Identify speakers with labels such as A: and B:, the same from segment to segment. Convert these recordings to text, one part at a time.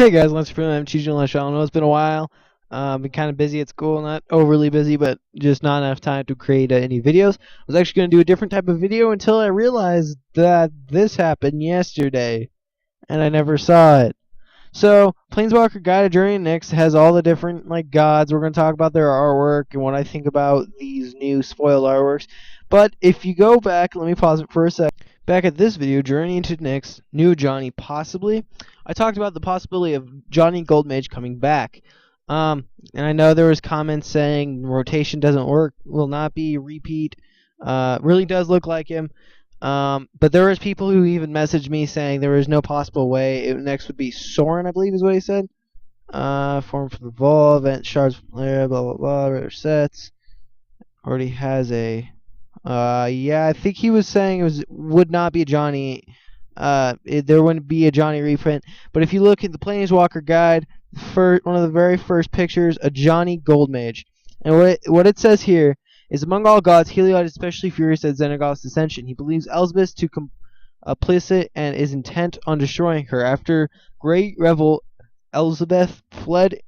A: Hey guys, Lance from I'm teaching on the show. I know it's been a while. Been kind of busy at school, not overly busy, but just not enough time to create any videos. I was actually going to do a different type of video until I realized that this happened yesterday, and I never saw it. So, Planeswalker Guide of Journey Nyx has all the different gods. We're going to talk about their artwork and what I think about these new spoiled artworks. But if you go back, let me pause it for a sec. Back at this video, Journey into Nyx, new Ajani possibly. I talked about the possibility of Ajani Goldmane coming back. And I know there was comments saying rotation doesn't work, will not be repeat. Really does look like him. But there was people who even messaged me saying there was no possible way. Next would be Soren, I believe is what he said. Form for the Vol, event shards, blah blah blah, rare sets. Already has a. Yeah, I think he was saying would not be a Johnny. There wouldn't be a Johnny reprint. But if you look at the Planeswalker Guide, one of the very first pictures, a Johnny Goldmage, and what it says here is among all gods, Heliod is especially furious at Xenagos's ascension. He believes Elspeth to complicit and is intent on destroying her. After great revel, Elspeth fled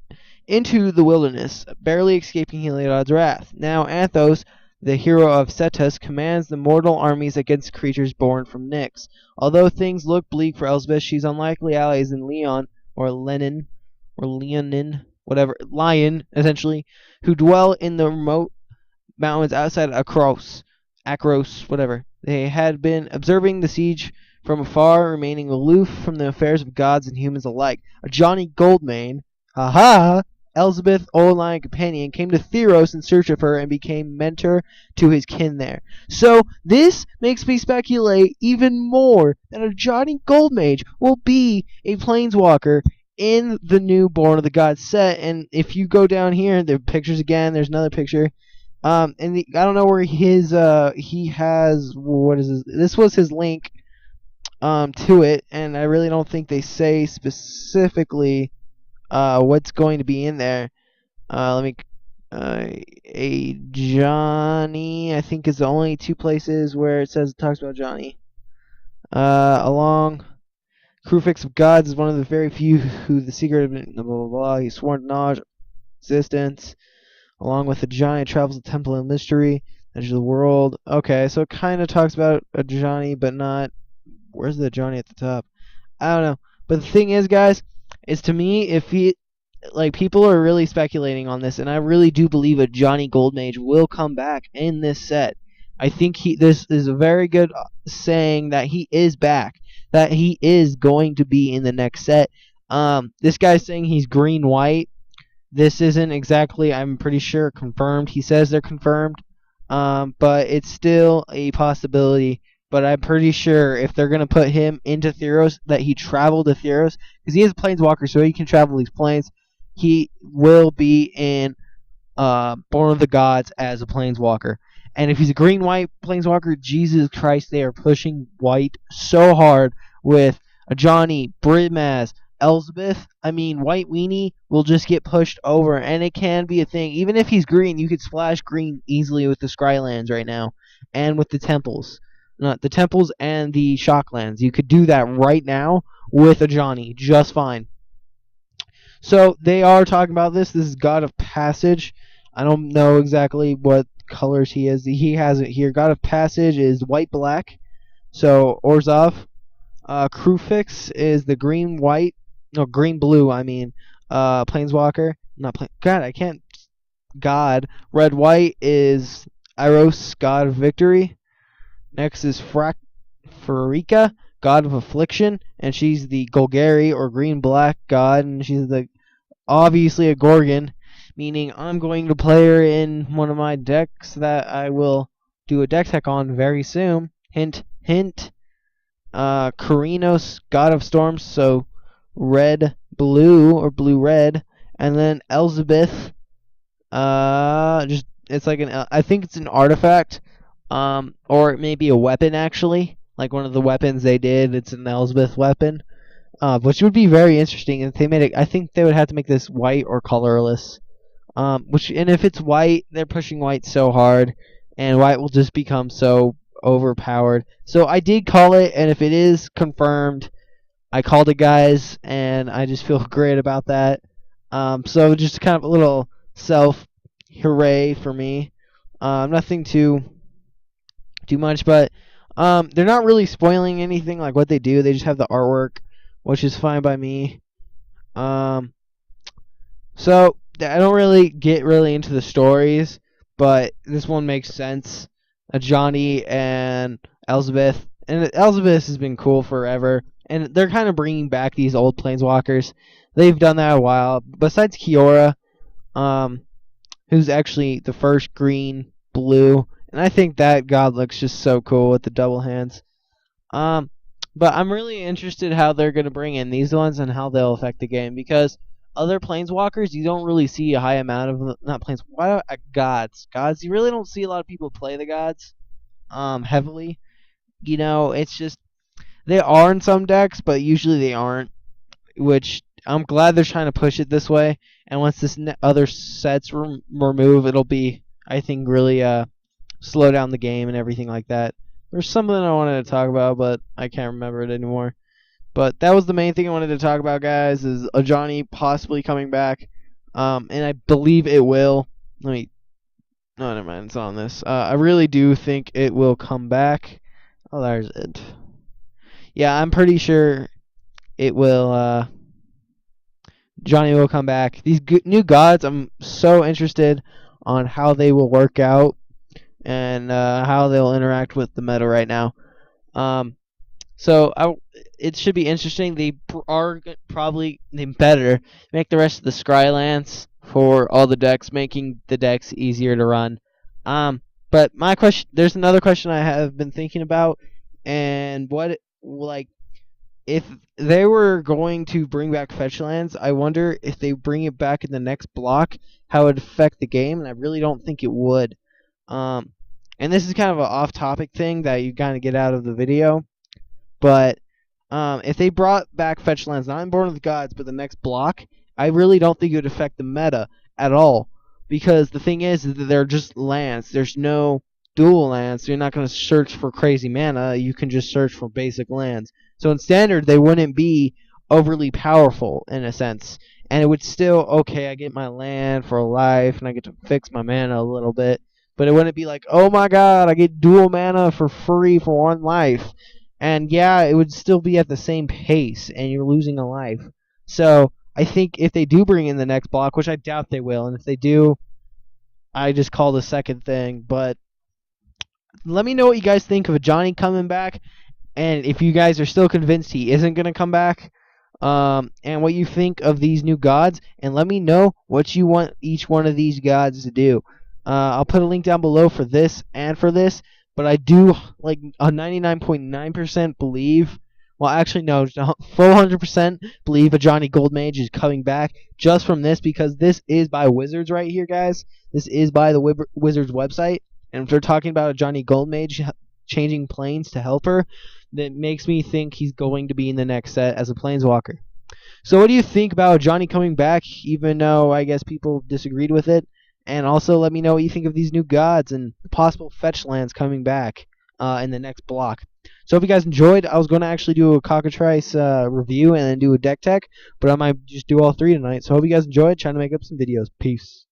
A: into the wilderness, barely escaping Heliod's wrath. Now Athos, the hero of Cetus, commands the mortal armies against creatures born from Nyx. Although things look bleak for Elspeth, she's unlikely allies in Leon, or Lenin, or Leonin, whatever, Lion, essentially, who dwell in the remote mountains outside Akros, whatever. They had been observing the siege from afar, remaining aloof from the affairs of gods and humans alike. A Johnny Goldmane, haha, Elspeth's old lion companion, came to Theros in search of her and became mentor to his kin there. So this makes me speculate even more that a Johnny Goldmage will be a planeswalker in the new Born of the Gods set. And if you go down here, there are pictures again. There's another picture. I don't know where he has, what is this? This was his link to it, and I really don't think they say specifically what's going to be in there. Let me a Johnny, I think, is the only two places where it talks about Johnny. Along Crufix of Gods is one of the very few who the secret of blah blah blah. He's sworn to knowledge existence. Along with the giant travels the temple of mystery, edge of the world. Okay, so it kind of talks about a Johnny, but not. Where's the Johnny at the top? I don't know. But the thing is, guys, is to me, if he, people are really speculating on this, and I really do believe a Johnny Goldmage will come back in this set. I think this is a very good saying that he is back, that he is going to be in the next set. This guy's saying he's green-white. This isn't exactly, I'm pretty sure, confirmed. He says they're confirmed, but it's still a possibility. But I'm pretty sure if they're going to put him into Theros, that he traveled to Theros, because he is a planeswalker, so he can travel these planes. He will be in Born of the Gods as a planeswalker. And if he's a green-white planeswalker, Jesus Christ, they are pushing white so hard with a Johnny, Brimaz, Elspeth. I mean, White Weenie will just get pushed over, and it can be a thing. Even if he's green, you could splash green easily with the Scrylands right now, and with the temples. Not the temples and the Shocklands. You could do that right now with a Johnny, just fine. So they are talking about this. This is God of Passage. I don't know exactly what colors he is. He has it here. God of Passage is white-black. So Orzhov. Crufix is the green-white. No, green-blue, I mean. Planeswalker. God, I can't. God. Red-white is Iros, God of Victory. Next is Farika, God of Affliction, and she's the Golgari, or green-black god, and she's obviously a Gorgon, meaning I'm going to play her in one of my decks that I will do a deck tech on very soon. Hint, hint. Karinos, God of Storms, so red-blue, or blue-red, and then Elspeth, it's like I think it's an artifact. Or it may be a weapon, actually. Like one of the weapons they did, it's an Elspeth weapon. Which would be very interesting if they made it. I think they would have to make this white or colorless. And if it's white, they're pushing white so hard, and white will just become so overpowered. So I did call it, and if it is confirmed, I called it, guys, and I just feel great about that. So just kind of a little self hooray for me. Nothing too much, but they're not really spoiling anything like what they do. They just have the artwork, which is fine by me. Um, so I don't really get really into the stories, but this one makes sense. Ajani and Elizabeth, and Elizabeth has been cool forever, and they're kind of bringing back these old planeswalkers. They've done that a while. Besides Kiora, um, who's actually the first green blue, and I think that god looks just so cool with the double hands. Um, but I'm really interested how they're going to bring in these ones and how they'll affect the game because other planeswalkers you don't really see a high amount of not planes why gods you really don't see a lot of people play the gods heavily. It's just they are in some decks, but usually they aren't. Which I'm glad they're trying to push it this way. And once this other sets remove, it'll be I think really slow down the game and everything like that. There's something I wanted to talk about, but I can't remember it anymore. But that was the main thing I wanted to talk about, guys, is Ajani possibly coming back. And I believe it will. Let me. No, never mind. It's on this. I really do think it will come back. Oh, there's it. Yeah, I'm pretty sure it will. Johnny will come back. These new gods, I'm so interested on how they will work out and how they'll interact with the meta right now. Um, so it should be interesting. They are probably they better make the rest of the Scrylands for all the decks, making the decks easier to run. But my question, there's another question I have been thinking about, and what like if they were going to bring back fetch lands, I wonder if they bring it back in the next block, how it would affect the game, and I really don't think it would. Um, and this is kind of an off-topic thing that you kind of get out of the video, but if they brought back fetch lands, not in Born of the Gods, but the next block, I really don't think it would affect the meta at all. Because the thing is that they're just lands. There's no dual lands. So you're not going to search for crazy mana. You can just search for basic lands. So in standard, they wouldn't be overly powerful in a sense. And it would still, okay, I get my land for life, and I get to fix my mana a little bit. But it wouldn't be like, oh my god, I get dual mana for free for 1 life. And yeah, it would still be at the same pace, and you're losing a life. So I think if they do bring in the next block, which I doubt they will, and if they do, I just call the second thing. But let me know what you guys think of Johnny coming back, and if you guys are still convinced he isn't going to come back, and what you think of these new gods, and let me know what you want each one of these gods to do. I'll put a link down below for this and for this, but I do like a 99.9% believe. Well, actually, no, full 100% believe a Johnny Goldmage is coming back just from this because this is by Wizards right here, guys. This is by the Wizards website, and if they're talking about a Johnny Goldmage changing planes to helper, that makes me think he's going to be in the next set as a planeswalker. So what do you think about Johnny coming back, even though I guess people disagreed with it? And also let me know what you think of these new gods and possible fetch lands coming back in the next block. So if you guys enjoyed, I was going to actually do a Cockatrice review and then do a deck tech, but I might just do all three tonight. So I hope you guys enjoyed, trying to make up some videos. Peace.